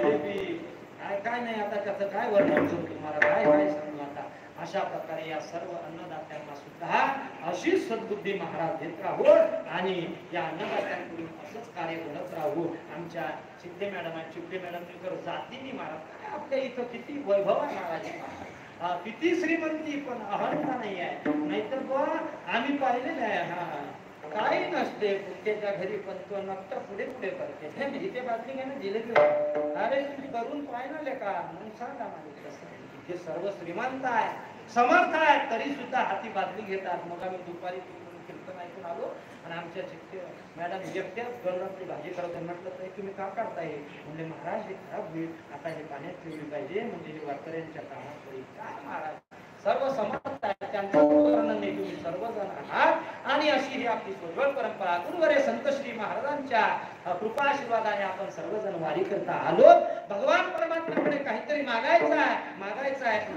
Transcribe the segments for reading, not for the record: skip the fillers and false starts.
जिलेबी काय काय नाही आता त्याचं काय वर्णन करू तुम्हाला काय काय सांगू आता. अशा प्रकारे या सर्व अन्नदात्यांना सुद्धा अशी सद्बुद्धी महाराज देत राहू आणि या अन्नदात्यांकडून असंच कार्य घडत राहू. आमच्या चित्ते मॅडम आणि चित्ते मॅडम तर जातीने महाराज आपल्या इथं किती वैभव आहे महाराज, किती श्रीमंती पण अहंता नाही आहे. नाहीतर बुवा आम्ही पाहिलेलं आहे हा काही नसते पुढच्या घरी पण तो नक्की पुढे पुढे करते. इथे बातमी घ्या ना जिलेबी, अरे तुम्ही करून पाहिलं का मग सांगा मला कसं. इथे सर्व श्रीमंत आहे समर्थ आहे तरी सुद्धा हाती बातमी घेतात. मग आम्ही दुपारी कीर्तन ऐकून आलो आणि आमच्या चित्ते मॅडम एकट्याच गरणाची भाजी करत म्हटलं तर तुम्ही का करताय म्हणजे महाराज हे खराब होईल आता हे पाण्यात ठेवली पाहिजे म्हणजे हे वारकऱ्यांच्या कामात होईल. काय महाराज सर्व समर्थ आहे त्यांचं वर्णन नाही तुम्ही सर्वजण आहात आणि अशी ही आपली सोजवळ परंपरा गुरुवरे संत श्री महाराजांच्या कृपा आशीर्वादाने आपण सर्वजण वारी करता आलो. भगवान परमात्म्याकडे काहीतरी मागायचं आहे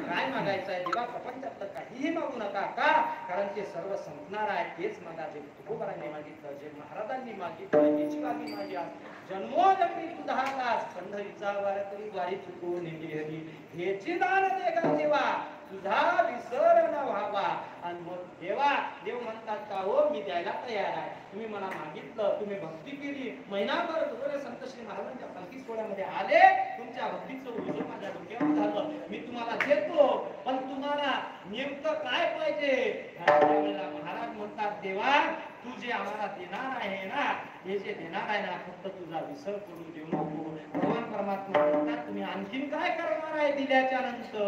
काय मागायचं आहे देवा प्रपंचातलं काहीही मागू नका का कारण ते सर्व संपणार आहे. तेच मागा जे तुकोबारांनी मागितलं जे महाराजांनी मागितलं याची बाबी माझ्या जन्मोजन्मी तू दहालास पंढरीचा वार तरी वारी चुकू नेली हरी हेची दान दे का देवा तुझा विसर न व्हावा. आणि मग देव म्हणतात का हो मी द्यायला तयार आहे. तुम्ही मला मागितलं तुम्ही भक्ती केली महिनाभर तुझे संत श्री महाराजांच्या पालखी सोहळ्यामध्ये आले तुमच्या भक्तीचं ओझं माझ्या डोक्यावर झालं मी तुम्हाला देतो पण तुम्हाला नेमकं काय पाहिजे. त्यावेळेला महाराज म्हणतात देवा तू जे आम्हाला देणार आहे ना हे जे देणार आहे ना फक्त तुझा विसर करू देऊ नको. भगवान परमात्मा म्हणतात तुम्ही आणखीन काय करणार आहे दिल्याच्या नंतर.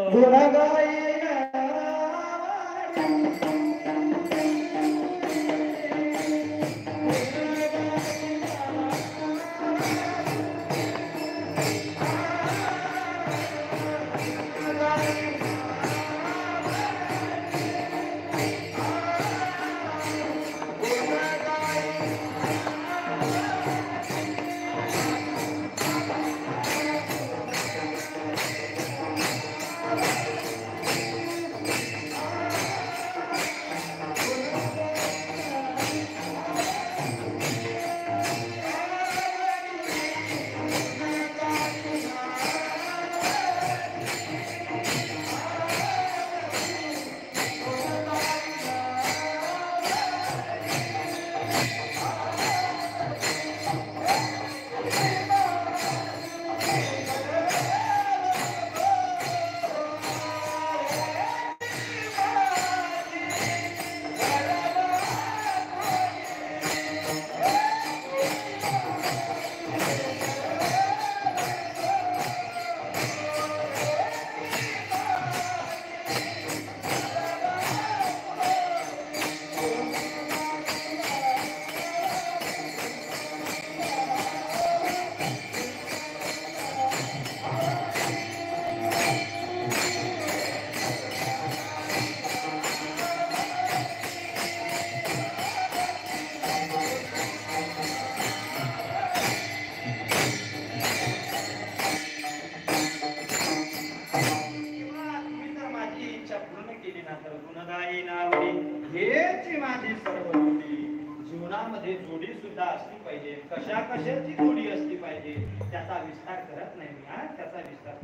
जीवनामध्ये जोडी सुद्धा असली पाहिजे. कशा कशाची जोडी असली पाहिजे त्याचा विस्तार करत नाही मी त्याचा विस्तार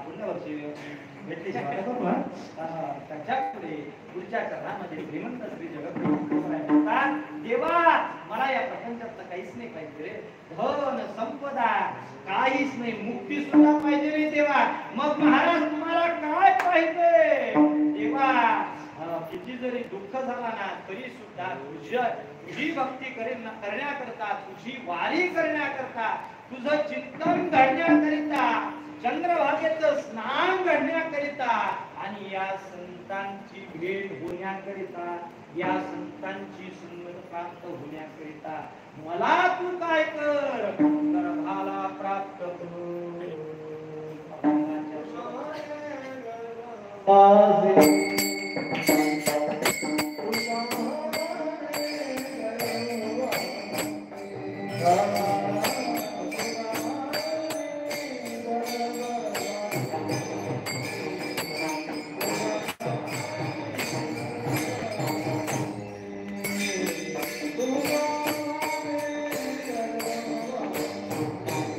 पुढल्या वर्षी भेटली त्याच्यापुढे पुढच्या चरणामध्ये श्रीमंत श्री जगद्गुरु देवा मला या प्रपंचातलं काहीच नाही पाहिजे रे. धन संपदा काहीच नाही मुक्ती सुद्धा पाहिजे रे देवा. मग महाराज तुम्हाला काय पाहिजे देवा. किती जरी दुःख झाला ना तरी सुद्धा तुझी भक्ती करण्याकरता तुझी वारी करण्याकरता तुझं चिंतन घडण्याकरिता चंद्रभागेचं स्नान घडण्याकरिता आणि या संतांची भेट होण्याकरिता या संतांची सुंदर प्राप्त होण्याकरिता मला तू काय कर गर्भाला प्राप्त कर.